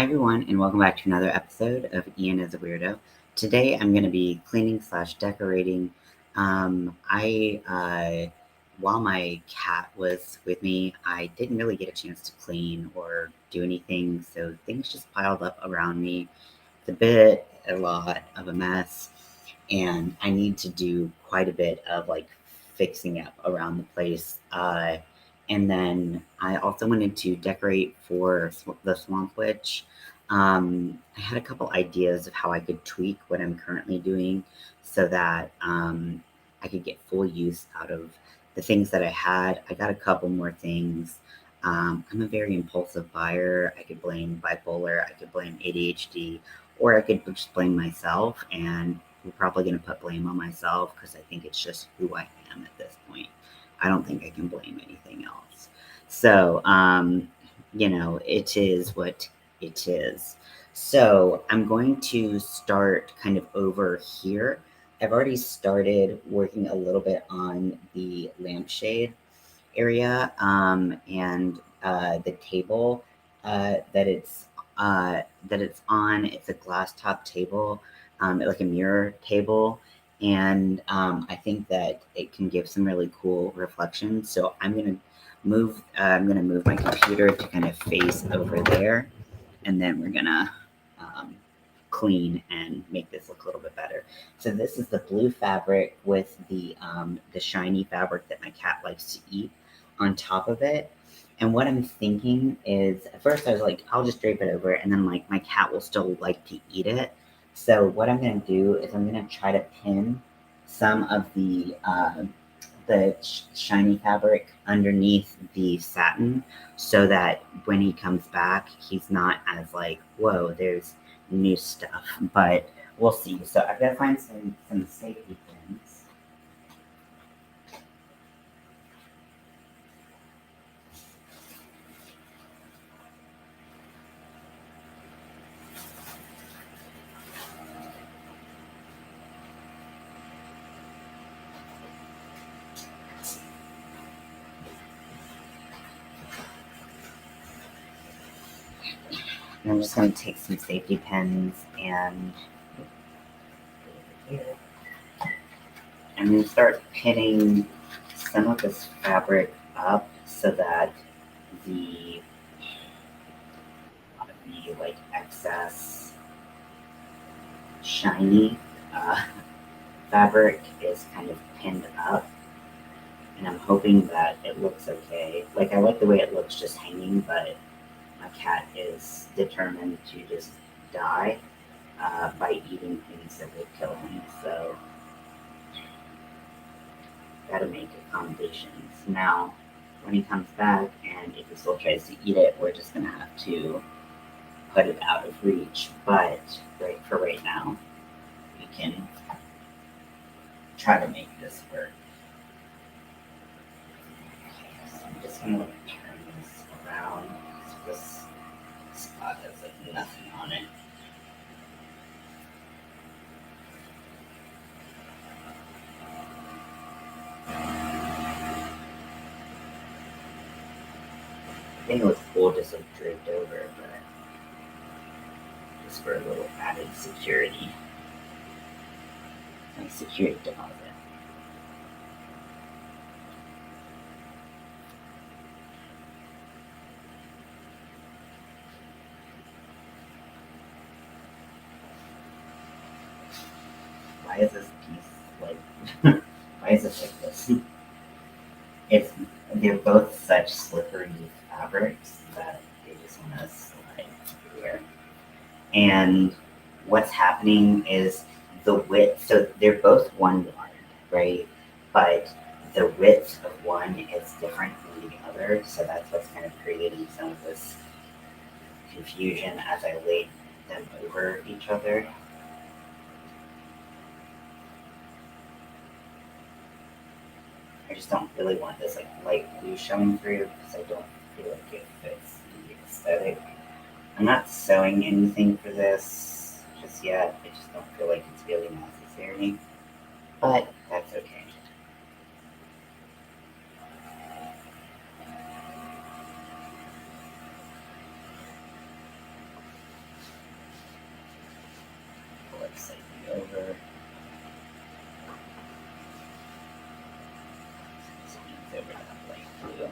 Hi everyone, and welcome back to another episode of Ian as a Weirdo. Today I'm going to be cleaning / decorating. While my cat was with me, I didn't really get a chance to clean or do anything, so things just piled up around me. It's a lot of a mess, and I need to do quite a bit of fixing up around the place. And then I also wanted to decorate for the Swamp Witch. I had a couple ideas of how I could tweak what I'm currently doing so that I could get full use out of the things that I had. I got a couple more things. I'm a very impulsive buyer. I could blame bipolar, I could blame ADHD, or I could just blame myself. And I'm probably going to put blame on myself because I think it's just who I am at this point. I don't think I can blame anything else. So, it is what it is. So I'm going to start kind of over here. I've already started working a little bit on the lampshade area, and the table that it's on. It's a glass top table, like a mirror table, and I think that it can give some really cool reflections. So I'm gonna move my computer to kind of face over there, and then we're gonna um, clean and make this look a little bit better. So this is the blue fabric with the shiny fabric that my cat likes to eat on top of it. And what I'm thinking is, at first I was like, I'll just drape it over, and then like my cat will still like to eat it. So what I'm gonna do is I'm gonna try to pin some of the shiny fabric underneath the satin so that when he comes back, he's not as like, whoa, there's new stuff. But we'll see. So I've got to find some safety pins. And I'm just going to take some safety pins and I'm going to start pinning some of this fabric up so that the like excess shiny fabric is kind of pinned up, and I'm hoping that it looks okay. Like, I like the way it looks just hanging, but my cat is determined to just die by eating things that would kill him. So, gotta make accommodations. Now, when he comes back, and if he still tries to eat it, we're just gonna have to put it out of reach. But for right now, we can try to make this work. So I'm just gonna turn this around. So this spot has like nothing on it. I think it was cool just like draped over, but just for a little added security. Like security deposit. Why is this piece like why is it like this? They're both such slippery fabrics that they just want to slide everywhere. And what's happening is the width, so they're both one yard, right? But the width of one is different from the other, so that's what's kind of creating some of this confusion as I laid them over each other. I just don't really want this like light blue showing through because I don't feel like it fits the aesthetic. I'm not sewing anything for this just yet. I just don't feel like it's really necessary, but that's okay. like slightly over. Smooth over that light blue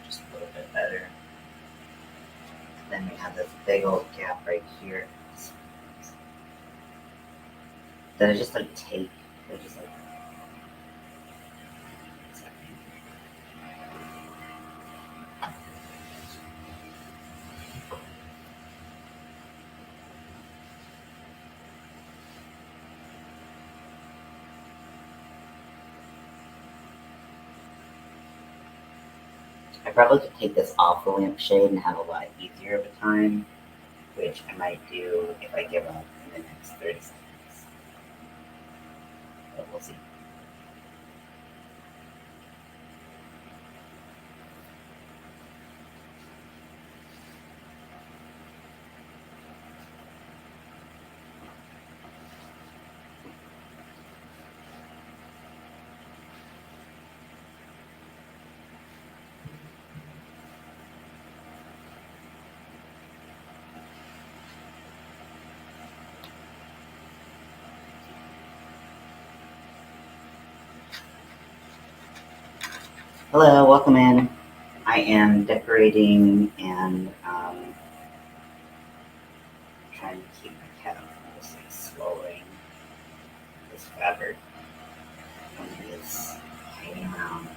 just a little bit better. Then we have this big old gap right here. That I just like take, I just like. I probably could take this off the lampshade and have a lot easier of a time, which I might do if I give up in the next 30 seconds. But we'll see. Hello, welcome in. I am decorating and trying to keep my cat from just like swallowing this fabric when he is hanging around.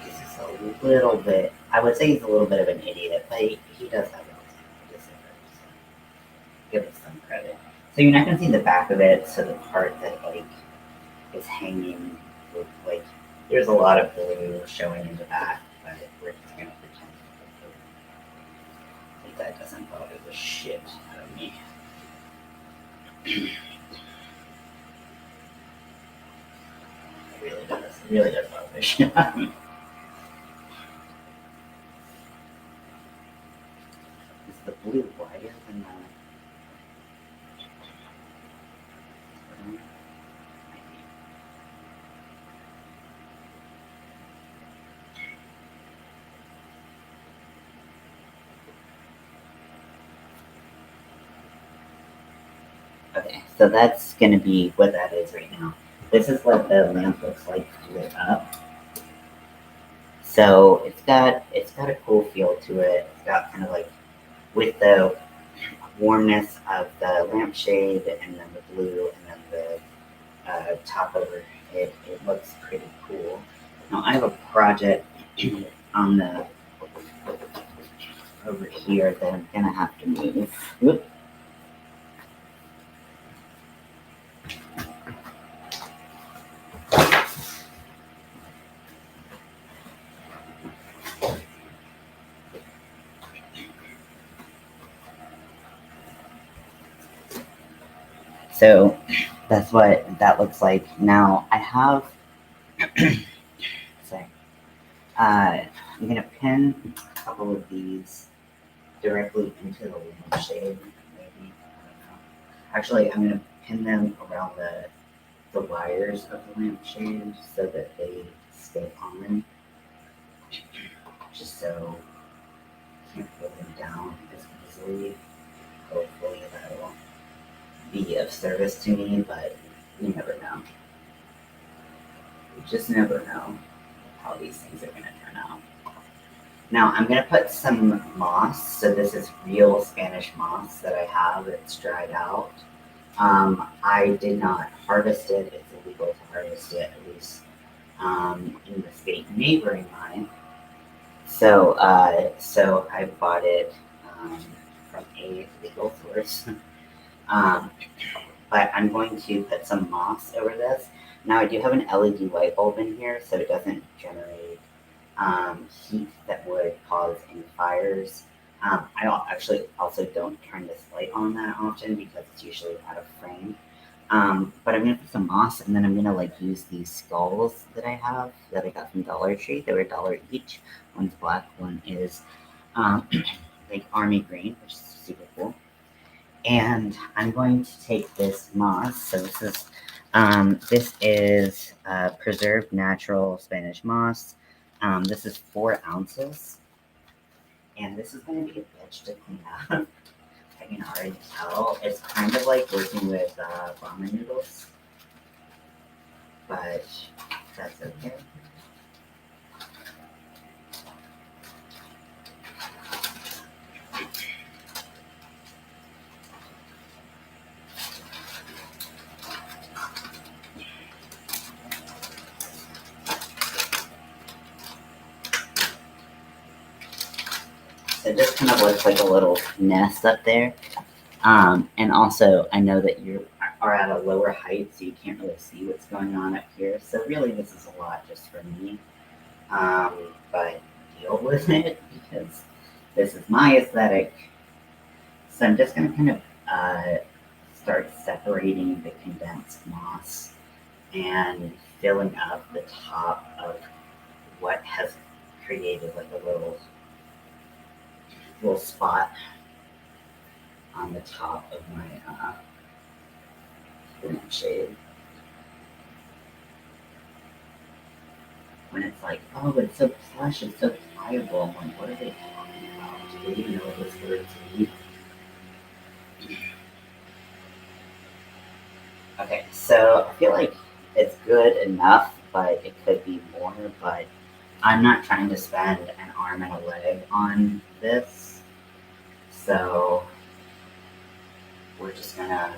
He's just a little bit, I would say he's a little bit of an idiot, but he does have autism disorders. So give it some credit. So you're not going to see the back of it, so the part that like is hanging with like, there's a lot of blue showing in the back, but we're just going to pretend like that doesn't bother the shit out of me. It really does. It really does bother the shit out of me. Is the blue wider than the... Okay, so that's going to be what that is right now. This is what the lamp looks like lit up. So it's got a cool feel to it. It's got kind of like, with the warmness of the lampshade and then the blue and then the top over it, it looks pretty cool. Now I have a project on the over here that I'm gonna have to move. Whoop. So that's what that looks like. Now I have, sorry, I'm gonna pin a couple of these directly into the lampshade, maybe, I don't know. Actually, I'm gonna pin them around the wires of the lampshade so that they stay on, just so you can't pull them down as easily. Hopefully that'll be of service to me, but you never know. You just never know how these things are going to turn out. Now I'm going to put some moss. So this is real Spanish moss that I have. It's dried out. I did not harvest it. It's illegal to harvest it, at least in the state neighboring mine. So I bought it from a legal source. But I'm going to put some moss over this. Now I do have an LED light bulb in here, so it doesn't generate heat that would cause any fires. I actually also don't turn this light on that often because it's usually out of frame. But I'm gonna put some moss, and then I'm gonna like use these skulls that I have that I got from Dollar Tree. They were $1 each. One's black, one is like army green, which is super cool. And I'm going to take this moss. So this is preserved natural Spanish moss. This is 4 ounces, and this is going to be a bitch to clean up. I can already tell. It's kind of like working with ramen noodles, but that's okay. So it just kind of looks like a little nest up there. And also, I know that you are at a lower height, so you can't really see what's going on up here. So really, this is a lot just for me. But deal with it because this is my aesthetic. So I'm just going to kind of start separating the condensed moss and filling up the top of what has created like a little spot on the top of my shade. When it's like, oh, it's so plush, it's so pliable. I'm like, what are they talking about? Do they even know what this word means? Okay, so I feel like it's good enough, but it could be more. But I'm not trying to spend an arm and a leg on this, so we're just gonna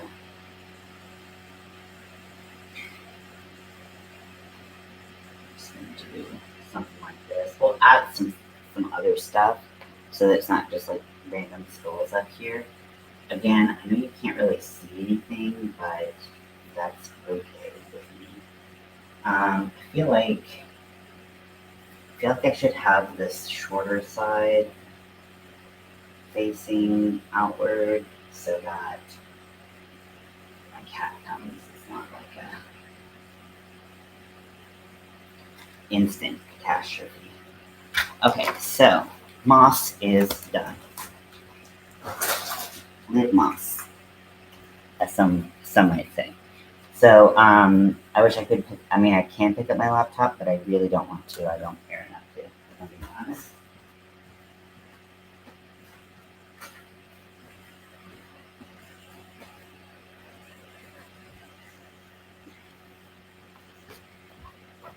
do something like this. We'll add some other stuff so that it's not just like random skulls up here. Again, I know you can't really see anything, but that's okay with me. I feel like I should have this shorter side facing outward so that my cat comes. It's not like a instant catastrophe. Okay, so moss is done. Lid moss, as some might say. So I wish I could. I can pick up my laptop, but I really don't want to. I don't care enough to. If I'm being honest.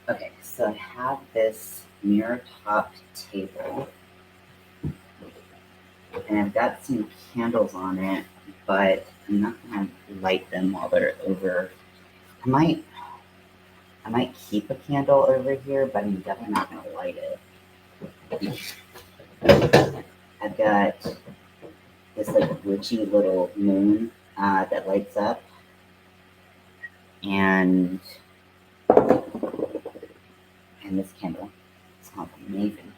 Okay, so I have this mirror-topped table, and I've got some candles on it, but I'm not gonna light them while they're over. I might keep a candle over here, but I'm definitely not gonna light it. I've got this like witchy little moon that lights up, and this candle smells amazing.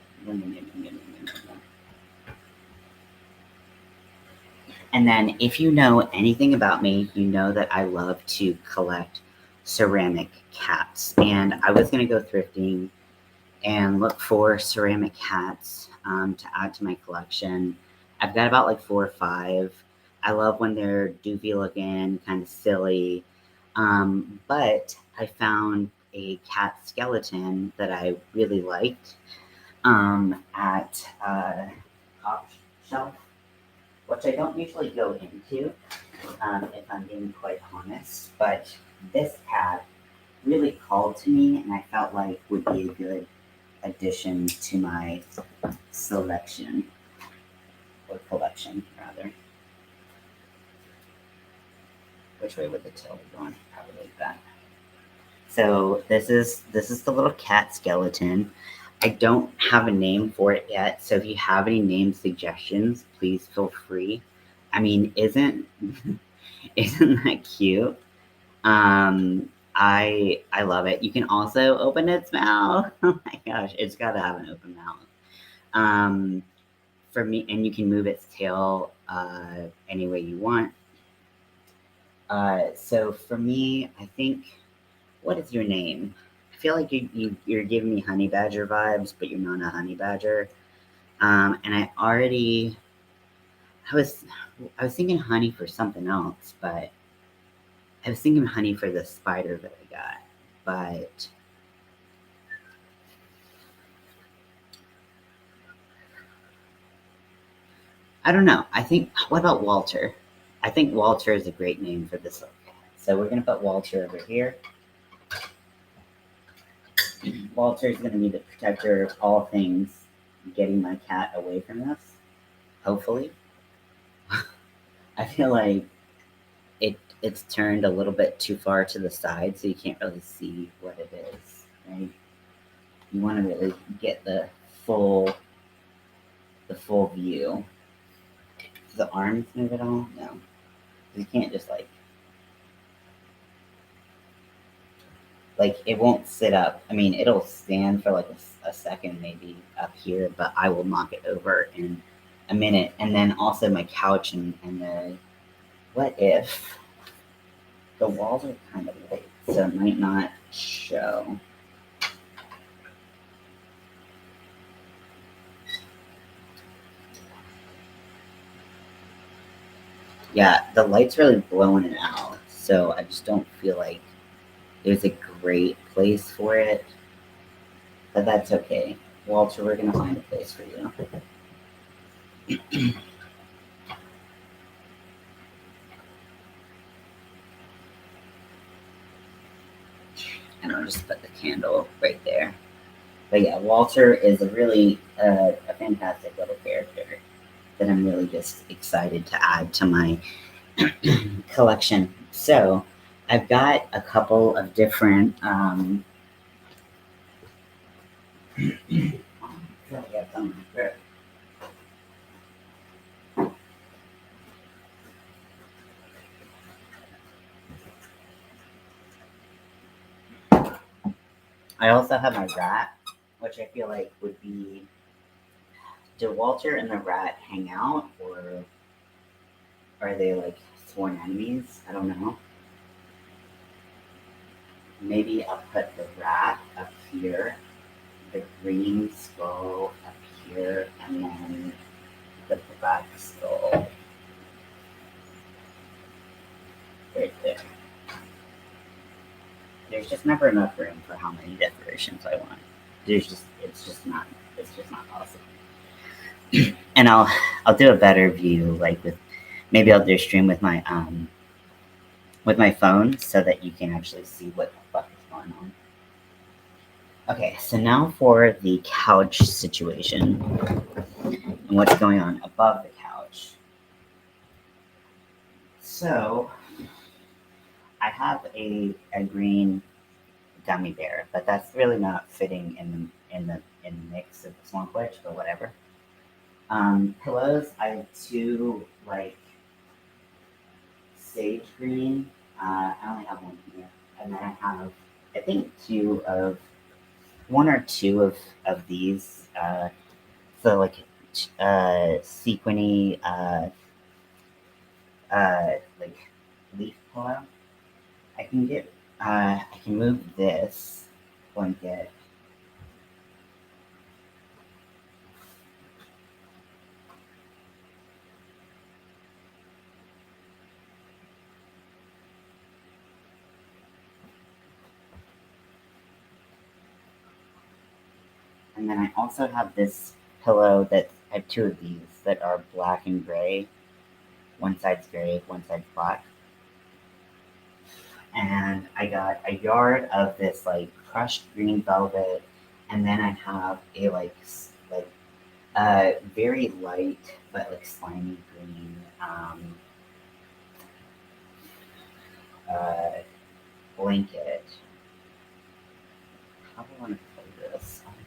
And then, if you know anything about me, you know that I love to collect ceramic cats. And I was going to go thrifting and look for ceramic cats to add to my collection. I've got about like 4 or 5. I love when they're doofy looking, kind of silly. But I found a cat skeleton that I really liked at Top Shelf, which I don't usually go into, if I'm being quite honest. But this cat really called to me, and I felt like would be a good addition to my selection, or collection, rather. Which way would the tail be going? Probably like that. So this is the little cat skeleton. I don't have a name for it yet, so if you have any name suggestions, please feel free. I mean, isn't that cute? I love it. You can also open its mouth. Oh my gosh, it's got to have an open mouth. For me, and you can move its tail any way you want. So for me, I think, what is your name? I feel like you're giving me honey badger vibes, but you're not a honey badger. And I was I was thinking honey for something else, but I was thinking honey for the spider that I got. But I don't know. I think, what about Walter? I think Walter is a great name for this little cat. So we're going to put Walter over here. Walter is going to be the protector of all things getting my cat away from us, hopefully. I feel like it's turned a little bit too far to the side, so you can't really see what it is, right? You want to really get full the full view. Does the arms move at all? No. You can't just like it won't sit up. I mean, it'll stand for like a second maybe up here, but I will knock it over in a minute. And then also my couch and the what if the walls are kind of light, so it might not show. Yeah, the light's really blowing it out, so I just don't feel like there's a great place for it. But that's okay. Walter, we're gonna find a place for you. And I'll just put the candle right there. But yeah, Walter is a really a fantastic little character that I'm really just excited to add to my collection. So I've got a couple of different. I also have my rat, which I feel like would be. Do Walter and the rat hang out, or are they like sworn enemies? I don't know. Maybe I'll put the rat up here, the green skull up here, and then the black skull right there. There's just never enough room for how many decorations I want. It's just not possible. And I'll do a better view, like with maybe I'll do a stream with my phone so that you can actually see what the fuck is going on. Okay, so now for the couch situation and what's going on above the couch. So I have a green gummy bear, but that's really not fitting in the mix of the swamp witch, but whatever. Pillows, I have two like sage green. I only have one here, and then I have I think one or two of these. So like sequiny like leaf pillow. I can move this blanket. And then I also have this pillow that I have two of these that are black and gray. One side's gray, one side's black. And I got a yard of this like crushed green velvet, and then I have a very light but like slimy green uh, blanket. How do I want to play this? I don't know.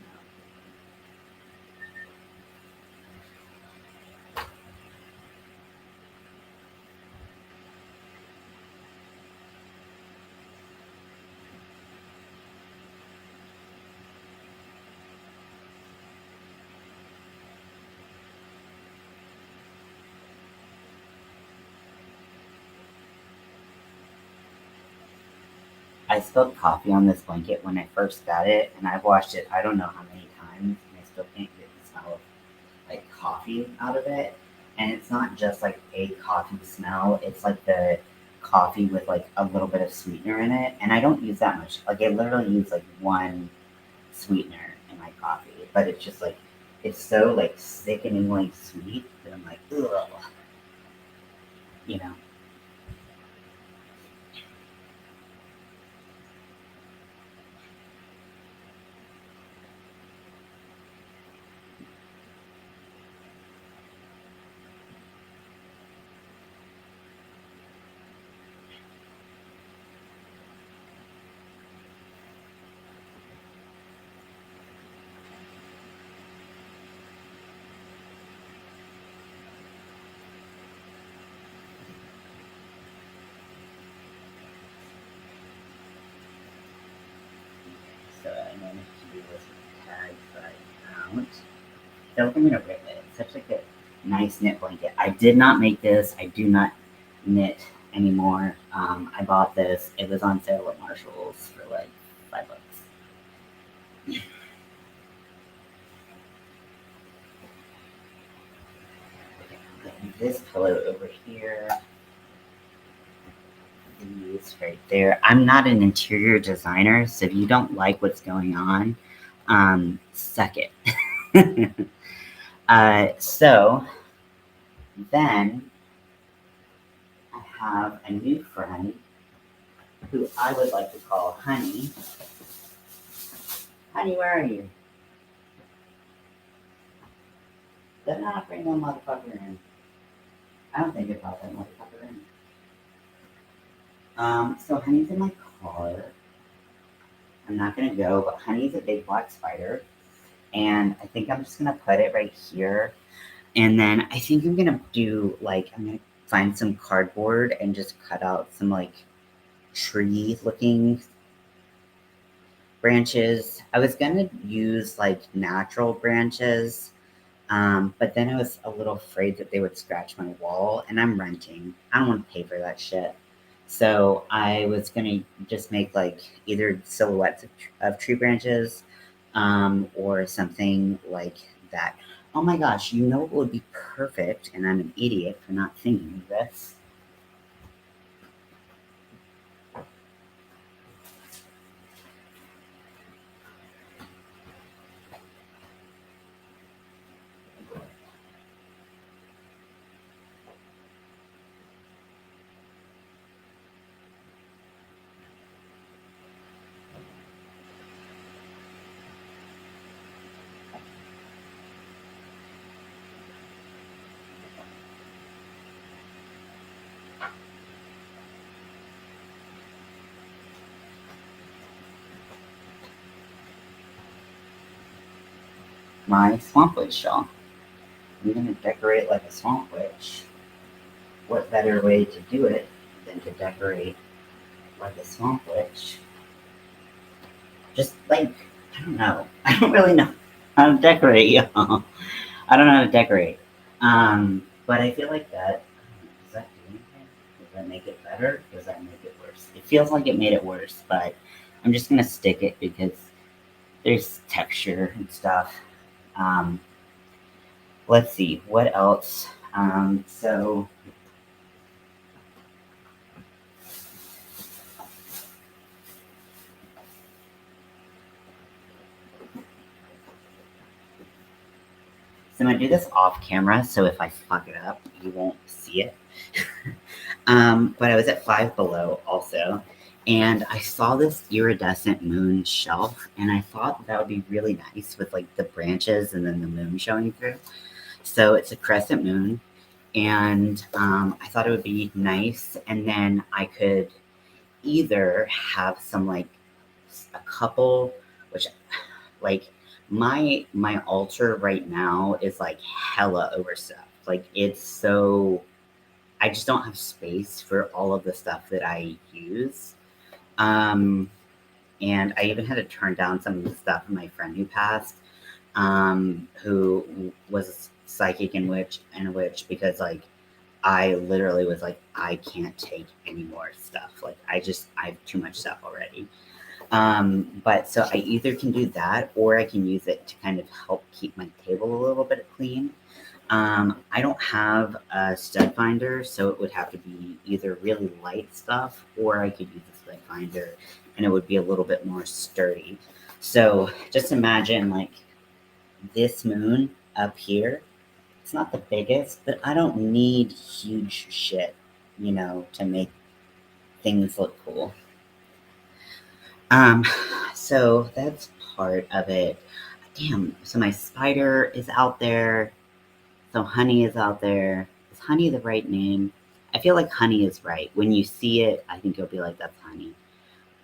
I spilled coffee on this blanket when I first got it, and I've washed it I don't know how many times, and I still can't get the smell of like coffee out of it. And it's not just like a coffee smell; it's like the coffee with like a little bit of sweetener in it. And I don't use that much. Like I literally use like one sweetener in my coffee, but it's just like It's so like sickeningly sweet that I'm like, ugh, you know. So I managed to do this with tags that I found. Don't think I'm gonna rip it. It's such like a nice knit blanket. I did not make this. I do not knit anymore. I bought this. It was on sale at Marshall's for like $5. Okay, this pillow over here. These right there. I'm not an interior designer, so if you don't like what's going on, suck it. So then I have a new friend who I would like to call Honey. Honey, where are you? Did not bring that motherfucker in. I don't think it brought that motherfucker in. So Honey's in my car. I'm not gonna go, but Honey's a big black spider. And I think I'm just gonna put it right here. And then I think I'm gonna do like, I'm gonna find some cardboard and just cut out some like tree looking branches. I was gonna use like natural branches, but then I was a little afraid that they would scratch my wall, and I'm renting. I don't want to pay for that shit. So I was gonna just make like either silhouettes of tree branches, or something like that. Oh my gosh, you know what would be perfect, and I'm an idiot for not thinking of this. My swamp witch shawl. I'm gonna decorate like a swamp witch. What better way to do it than to decorate like a swamp witch? Just like, I don't know. I don't really know how to decorate, y'all. I don't know how to decorate. But I feel like that, does that do anything? Does that make it better? Does that make it worse? It feels like it made it worse, but I'm just gonna stick it because there's texture and stuff. Um, let's see, what else? So I'm gonna do this off camera, so if I fuck it up, you won't see it. But I was at Five Below also, and I saw this iridescent moon shelf, and I thought that would be really nice with like the branches and then the moon showing through. So it's a crescent moon, and I thought it would be nice, and then I could either have some like a couple, which like my altar right now is like hella overstuffed. Like it's so I just don't have space for all of the stuff that I use. Um, and I even had to turn down some of the stuff from my friend who passed, who was a psychic and a witch because like I literally was like, I can't take any more stuff. Like I have too much stuff already. But so I either can do that or I can use it to kind of help keep my table a little bit clean. I don't have a stud finder, so it would have to be either really light stuff or I could use a stud finder and it would be a little bit more sturdy. So just imagine like this moon up here, it's not the biggest, but I don't need huge shit, to make things look cool. Um, so that's part of it. Damn, so my spider is out there. So honey is out there. Is honey the right name? I feel like honey is right. When you see it, I think you'll be like, that's honey.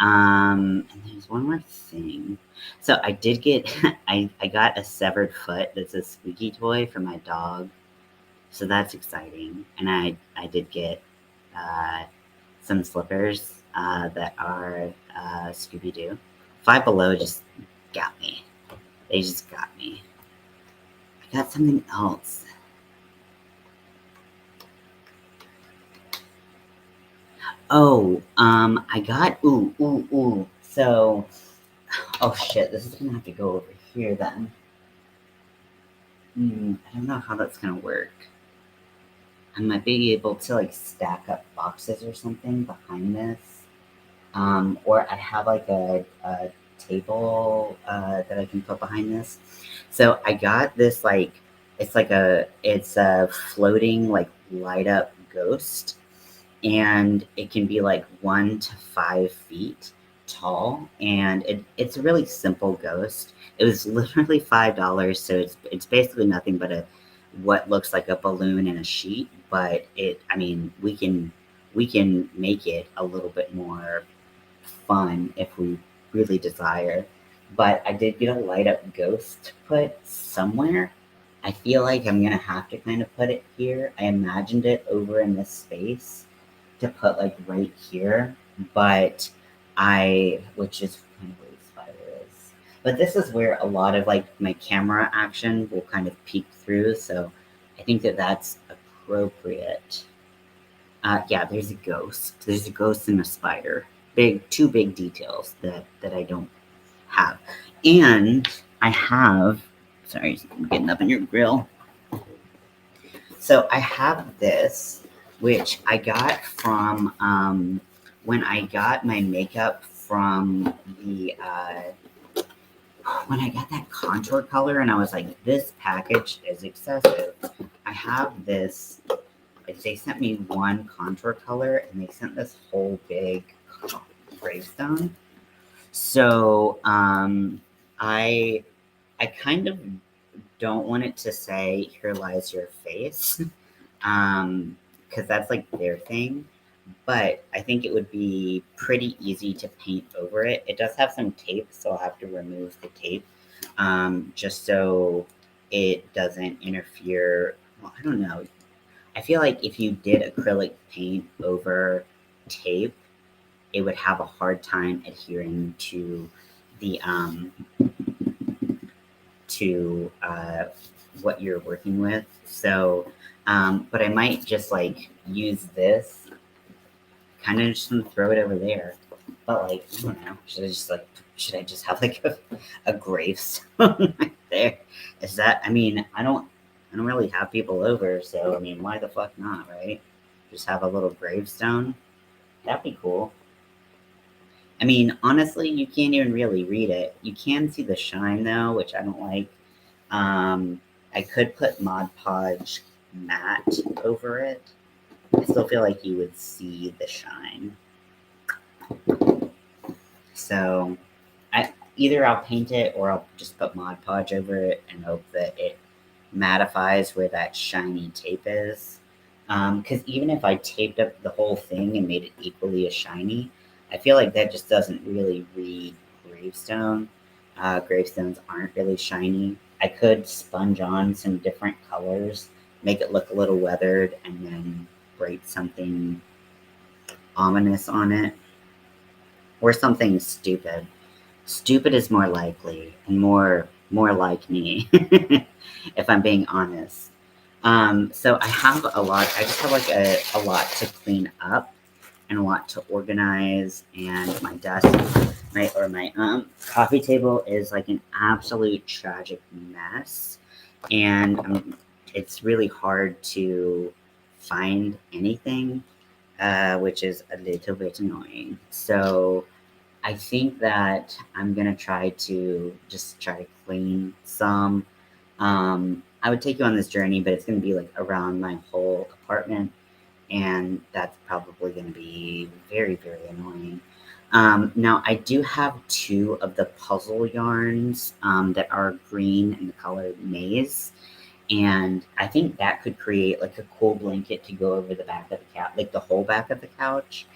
And there's one more thing. So I did get, I got a severed foot that's a squeaky toy for my dog. So that's exciting. And I did get uh, some slippers that are Scooby Doo. Five Below just got me. They just got me. I got something else. Oh, I got ooh. So, oh shit, this is gonna have to go over here then. I don't know how that's gonna work. I might be able to like stack up boxes or something behind this. Or I have like a table that I can put behind this. So I got this like it's a floating like light up ghost, and it can be like 1 to 5 feet tall, and it's a really simple ghost. It was literally $5, so it's basically nothing but a what looks like a balloon and a sheet, but we can make it a little bit more fun if we really desire. But I did get a light up ghost to put somewhere. I feel like I'm gonna have to kind of put it here. I imagined it over in this space to put like right here, but which is kind of where the spider is. But this is where a lot of like my camera action will kind of peek through, so I think that that's appropriate. Yeah, there's a ghost. There's a ghost and a spider. Two big details that I don't have. And I have, sorry, I'm getting up in your grill. So I have this, which I got from when I got my makeup from when I got that contour color, and I was like, this package is excessive. I have this. They sent me one contour color, and they sent this whole big gravestone. So I kind of don't want it to say "Here lies your face," because that's like their thing. But I think it would be pretty easy to paint over it. It does have some tape, so I'll have to remove the tape, just so it doesn't interfere. Well, I don't know. I feel like if you did acrylic paint over tape, it would have a hard time adhering to the to what you're working with. So, but I might just like use this, kind of just throw it over there. But like, I don't know. Should I just have like a gravestone right there? Is that? I mean, I don't really have people over, so I mean, why the fuck not, right? Just have a little gravestone. That'd be cool. I mean, honestly, you can't even really read it. You can see the shine though, which I don't like. I could put Mod Podge matte over it. I still feel like you would see the shine. So, either I'll paint it or I'll just put Mod Podge over it and hope that it mattifies where that shiny tape is. Because even if I taped up the whole thing and made it equally as shiny, I feel like that just doesn't really read gravestone. Gravestones aren't really shiny. I could sponge on some different colors, make it look a little weathered, and then write something ominous on it, or something stupid. Stupid is more likely and more like me, if I'm being honest. So I have a lot. I just have like a lot to clean up and a lot to organize. And my desk, my coffee table is like an absolute tragic mess, and it's really hard to find anything, which is a little bit annoying. So I think that I'm gonna try to clean some. I would take you on this journey, but it's going to be like around my whole apartment, and that's probably going to be very, very annoying. Now, I do have two of the puzzle yarns that are green in the color maize, and I think that could create like a cool blanket to go over the back of the couch, like the whole back of the couch.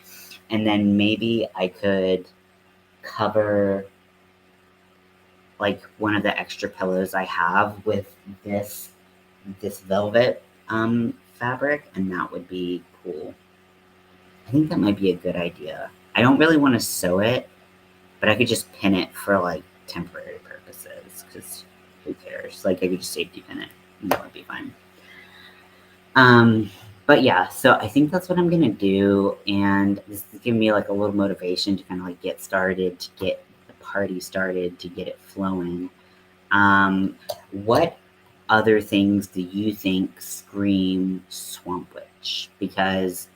And then maybe I could cover like one of the extra pillows I have with this velvet fabric, and that would be cool. I think that might be a good idea. I don't really want to sew it, but I could just pin it for like temporary purposes because who cares? Like I could just safety pin it and that would be fine. Um, but yeah, so I think that's what I'm gonna do, and this is giving me like a little motivation to kind of like get started, to get the party started, to get it flowing. What other things do you think scream Swamp Witch? Because,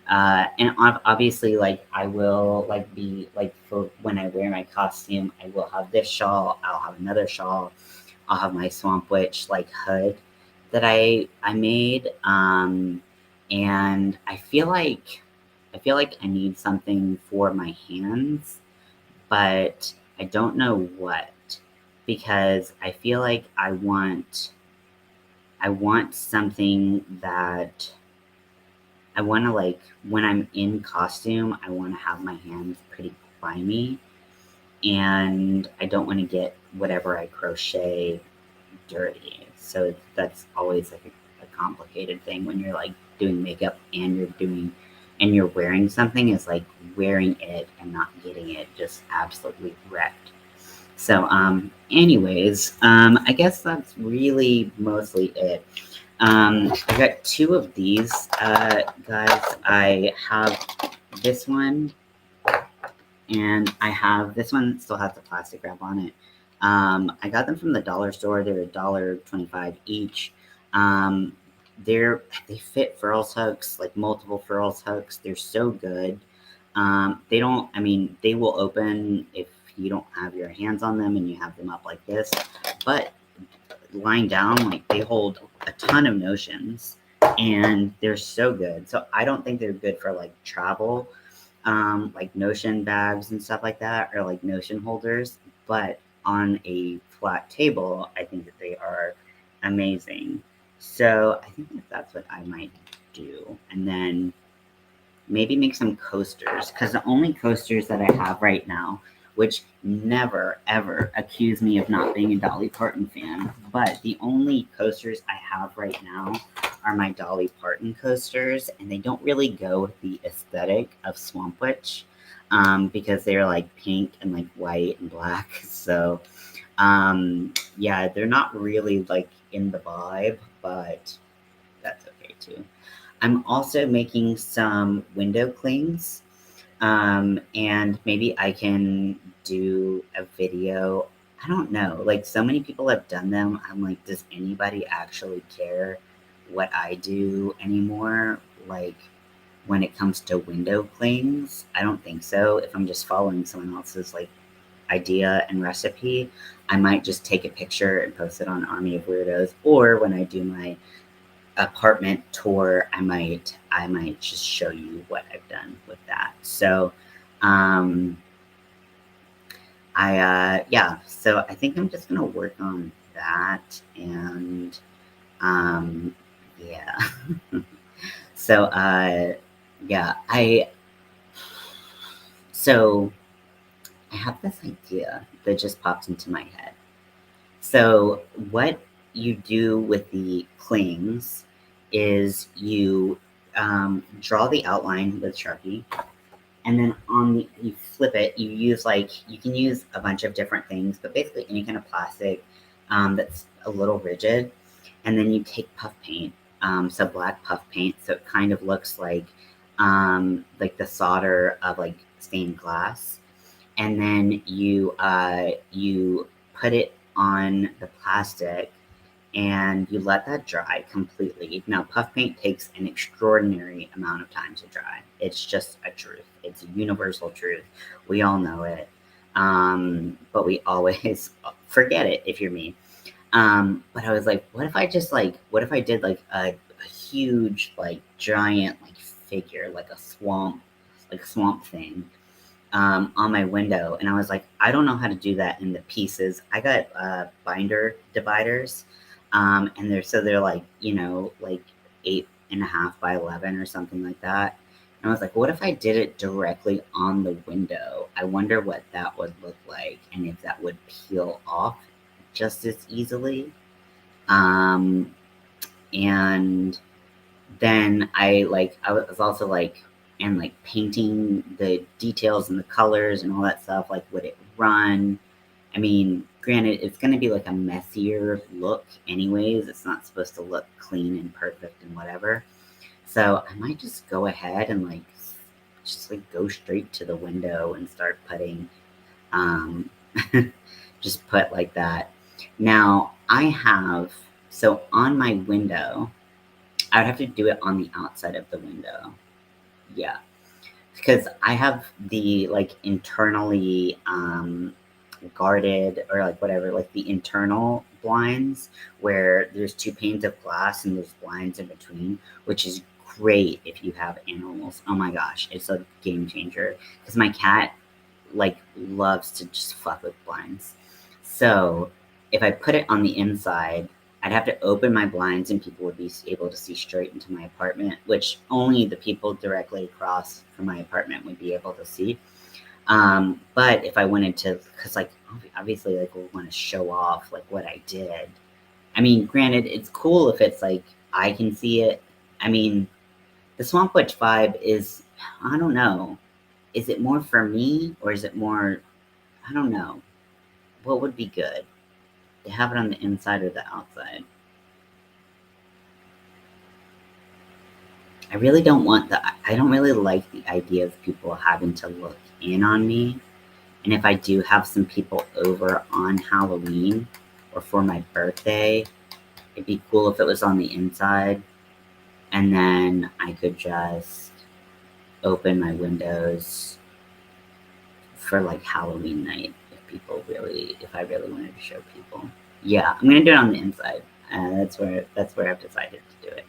and obviously, like I will like be like for when I wear my costume, I will have this shawl. I'll have another shawl. I'll have my Swamp Witch like hood that I made. And I feel like I need something for my hands, but I don't know what, because I feel like I want something that I want to like when I'm in costume, I want to have my hands pretty grimy, and I don't want to get whatever I crochet dirty. So that's always like a complicated thing when you're like doing makeup and you're wearing something, is like wearing it and not getting it just absolutely wrecked. So, anyways, I guess that's really mostly it. I got two of these, guys. I have this one, and I have this one that still has the plastic wrap on it. I got them from the dollar store. They're $1.25 each. Um, they fit furls hooks, like multiple furls hooks. They're so good. They don't. I mean, they will open if you don't have your hands on them and you have them up like this. But lying down, like they hold a ton of notions, and they're so good. So I don't think they're good for like travel, like Notion bags and stuff like that, or like Notion holders. But on a flat table, I think that they are amazing. So I think that that's what I might do. And then maybe make some coasters, because the only coasters that I have right now, which never ever accuse me of not being a Dolly Parton fan, but the only coasters I have right now are my Dolly Parton coasters, and they don't really go with the aesthetic of Swamp Witch, because they're like pink and like white and black. So yeah, they're not really like in the vibe, but that's okay too. I'm also making some window clings, and maybe I can do a video. I don't know. Like, so many people have done them. I'm like, does anybody actually care what I do anymore? Like, when it comes to window clings, I don't think so. If I'm just following someone else's like idea and recipe, I might just take a picture and post it on Army of Weirdos, or when I do my apartment tour, I might just show you what I've done with that. So, um, yeah, so I think I'm just gonna work on that, and yeah. So, yeah, so I have this idea that just popped into my head. So what you do with the clings is you draw the outline with Sharpie, and then you flip it. You use like you can use a bunch of different things, but basically any kind of plastic that's a little rigid, and then you take puff paint, so black puff paint, so it kind of looks like the solder of like stained glass, and then you put it on the plastic and you let that dry completely. Now, puff paint takes an extraordinary amount of time to dry. It's just a truth. It's a universal truth. We all know it, but we always forget it if you're me. But I was like, what if I did like a huge, like giant, like figure, like a swamp thing, on my window. And I was like, I don't know how to do that in the pieces. I got binder dividers, and they're like, like 8.5 by 11 or something like that. And I was like, what if I did it directly on the window? I wonder what that would look like, and if that would peel off just as easily. Um, and then I was also like, and like painting the details and the colors and all that stuff, like would it run? I mean, granted, it's gonna be like a messier look anyways. It's not supposed to look clean and perfect and whatever. So I might just go ahead and like just like go straight to the window and start putting, um just put like that. Now I have, so on my window, I would have to do it on the outside of the window. Yeah, because I have the, like, internally, guarded, or, like, whatever, like, the internal blinds where there's 2 panes of glass and there's blinds in between, which is great if you have animals. Oh my gosh, it's a game changer. Because my cat, like, loves to just fuck with blinds. So, if I put it on the inside, I'd have to open my blinds and people would be able to see straight into my apartment, which only the people directly across from my apartment would be able to see. But if I wanted to, because like obviously, like we want to show off like what I did. I mean, granted, it's cool if it's like I can see it. I mean, the Swamp Witch vibe is, I don't know. Is it more for me or is it more, I don't know. What would be good? To have it on the inside or the outside? I don't really like the idea of people having to look in on me. And if I do have some people over on Halloween or for my birthday, it'd be cool if it was on the inside, and then I could just open my windows for like Halloween night if I really wanted to show people. Yeah, I'm gonna do it on the inside. That's where I've decided to do it.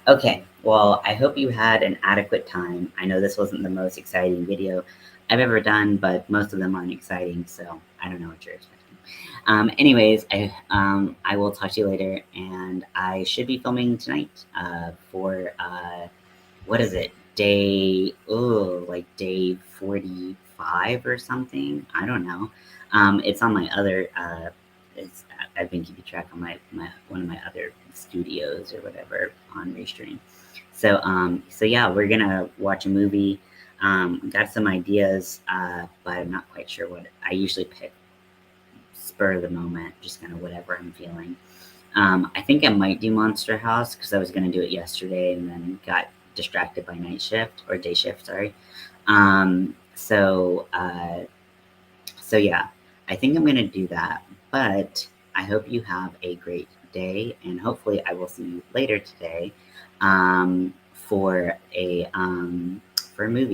Okay, well, I hope you had an adequate time. I know this wasn't the most exciting video I've ever done, but most of them aren't exciting, so I don't know what you're expecting. Anyways, I will talk to you later, and I should be filming tonight for what is it? Day 45 or something. I don't know. It's on my other. It's I've been keeping track on my one of my other studios or whatever on Restream. So yeah, we're gonna watch a movie. Got some ideas, but I'm not quite sure what. I usually pick spur of the moment, just kind of whatever I'm feeling. I think I might do Monster House because I was gonna do it yesterday and then got distracted by night shift or day shift. Sorry. Um, so uh, so yeah, I think I'm gonna do that. But I hope you have a great day, and hopefully I will see you later today, for a movie.